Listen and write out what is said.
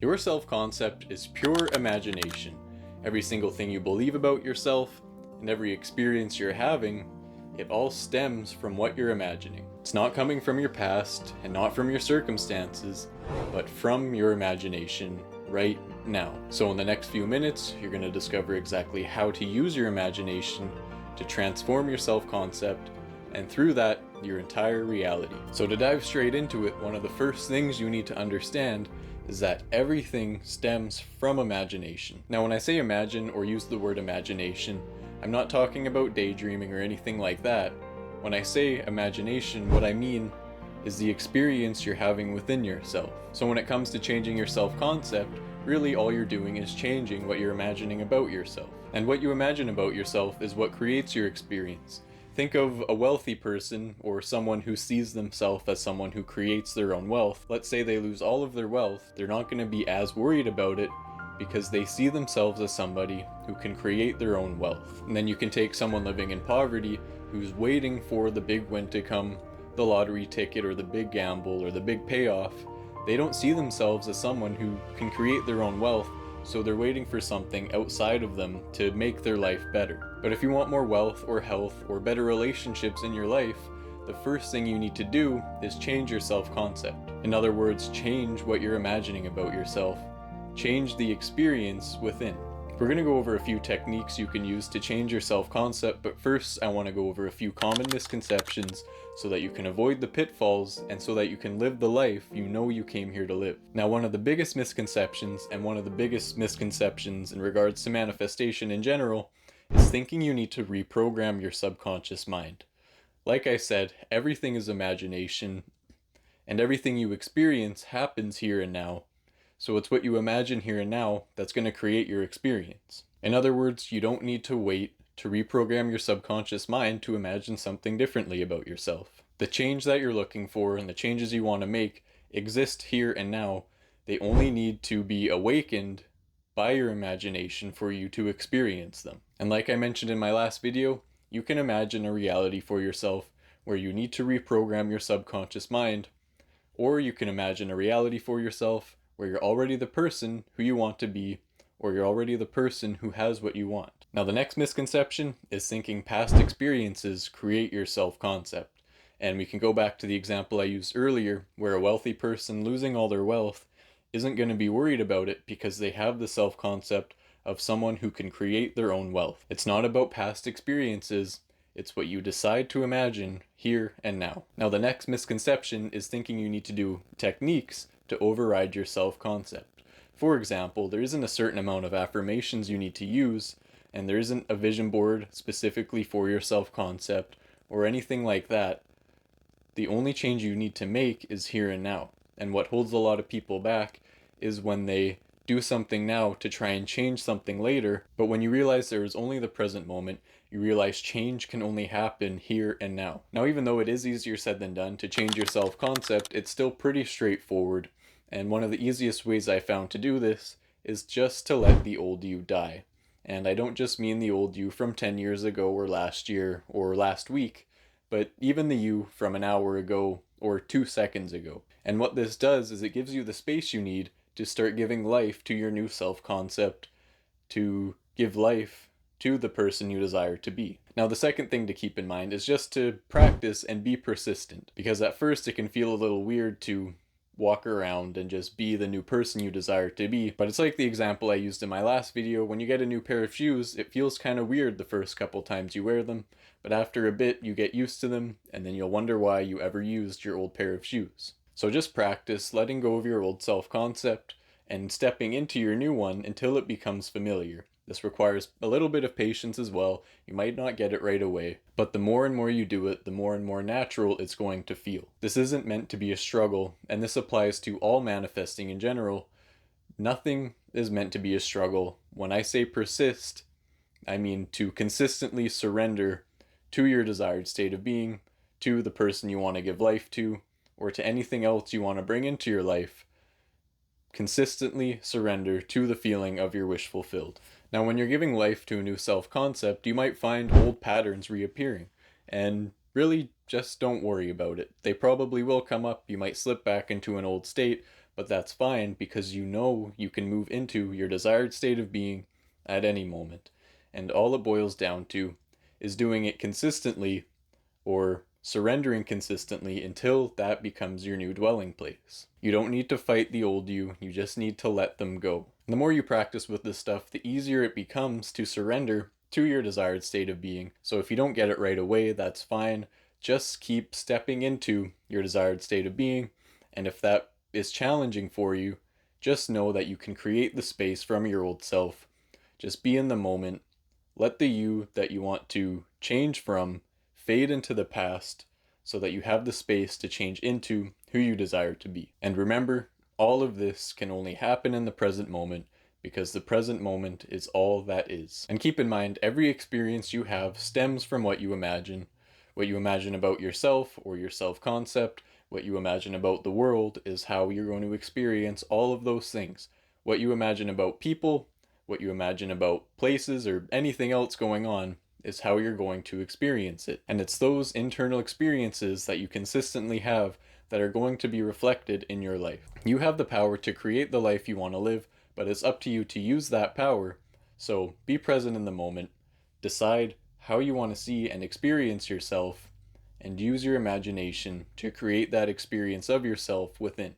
Your self-concept is pure imagination. Every single thing you believe about yourself and every experience you're having, it all stems from what you're imagining. It's not coming from your past and not from your circumstances, but from your imagination right now. So in the next few minutes, you're going to discover exactly how to use your imagination to transform your self-concept, and through that, your entire reality. So to dive straight into it, one of the first things you need to understand is that everything stems from imagination. Now, when I say imagine or use the word imagination, I'm not talking about daydreaming or anything like that. When I say imagination, what I mean is the experience you're having within yourself. So when it comes to changing your self-concept, really all you're doing is changing what you're imagining about yourself. And what you imagine about yourself is what creates your experience. Think of a wealthy person or someone who sees themselves as someone who creates their own wealth. Let's say they lose all of their wealth, they're not going to be as worried about it because they see themselves as somebody who can create their own wealth. And then you can take someone living in poverty who's waiting for the big win to come, the lottery ticket or the big gamble or the big payoff. They don't see themselves as someone who can create their own wealth, so they're waiting for something outside of them to make their life better. But if you want more wealth or health or better relationships in your life, the first thing you need to do is change your self-concept. In other words, change what you're imagining about yourself. Change the experience within. We're going to go over a few techniques you can use to change your self-concept, but first I want to go over a few common misconceptions so that you can avoid the pitfalls and so that you can live the life you know you came here to live. Now, one of the biggest misconceptions and one of the biggest misconceptions in regards to manifestation in general is thinking you need to reprogram your subconscious mind. Like I said, everything is imagination and everything you experience happens here and now. So it's what you imagine here and now that's going to create your experience. In other words, you don't need to wait to reprogram your subconscious mind to imagine something differently about yourself. The change that you're looking for and the changes you want to make exist here and now. They only need to be awakened by your imagination for you to experience them. And like I mentioned in my last video, you can imagine a reality for yourself where you need to reprogram your subconscious mind, or you can imagine a reality for yourself where you're already the person who you want to be, or you're already the person who has what you want. Now, the next misconception is thinking past experiences create your self-concept. And we can go back to the example I used earlier, where a wealthy person losing all their wealth isn't going to be worried about it because they have the self-concept of someone who can create their own wealth. It's not about past experiences, it's what you decide to imagine here and now. Now, the next misconception is thinking you need to do techniques to override your self-concept. For example, there isn't a certain amount of affirmations you need to use, and there isn't a vision board specifically for your self-concept or anything like that. The only change you need to make is here and now. And what holds a lot of people back is when they do something now to try and change something later, but when you realize there is only the present moment, you realize change can only happen here and now. Now, even though it is easier said than done to change your self-concept, it's still pretty straightforward. And one of the easiest ways I found to do this is just to let the old you die. And I don't just mean the old you from 10 years ago or last year or last week, but even the you from an hour ago or 2 seconds ago. And what this does is it gives you the space you need to start giving life to your new self-concept, to give life to the person you desire to be. Now, the second thing to keep in mind is just to practice and be persistent, because at first it can feel a little weird to walk around and just be the new person you desire to be. But it's like the example I used in my last video. When you get a new pair of shoes, it feels kind of weird the first couple times you wear them, but after a bit you get used to them, and then you'll wonder why you ever used your old pair of shoes. So just practice letting go of your old self-concept and stepping into your new one until it becomes familiar. This requires a little bit of patience as well. You might not get it right away, but the more and more you do it, the more and more natural it's going to feel. This isn't meant to be a struggle, and this applies to all manifesting in general. Nothing is meant to be a struggle. When I say persist, I mean to consistently surrender to your desired state of being, to the person you want to give life to, or to anything else you want to bring into your life. Consistently surrender to the feeling of your wish fulfilled. Now, when you're giving life to a new self-concept, you might find old patterns reappearing, and really just don't worry about it. They probably will come up, you might slip back into an old state, but that's fine because you know you can move into your desired state of being at any moment. And all it boils down to is doing it consistently or surrendering consistently until that becomes your new dwelling place. You don't need to fight the old you just need to let them go. And the more you practice with this stuff, the easier it becomes to surrender to your desired state of being. So if you don't get it right away, that's fine. Just keep stepping into your desired state of being, and if that is challenging for you, just know that you can create the space from your old self. Just be in the moment. Let the you that you want to change from fade into the past so that you have the space to change into who you desire to be. And remember, all of this can only happen in the present moment because the present moment is all that is. And keep in mind, every experience you have stems from what you imagine about yourself or your self-concept. What you imagine about the world is how you're going to experience all of those things. What you imagine about people, what you imagine about places, or anything else going on is how you're going to experience it. And it's those internal experiences that you consistently have that are going to be reflected in your life. You have the power to create the life you want to live, but it's up to you to use that power. So be present in the moment, decide how you want to see and experience yourself, and use your imagination to create that experience of yourself within.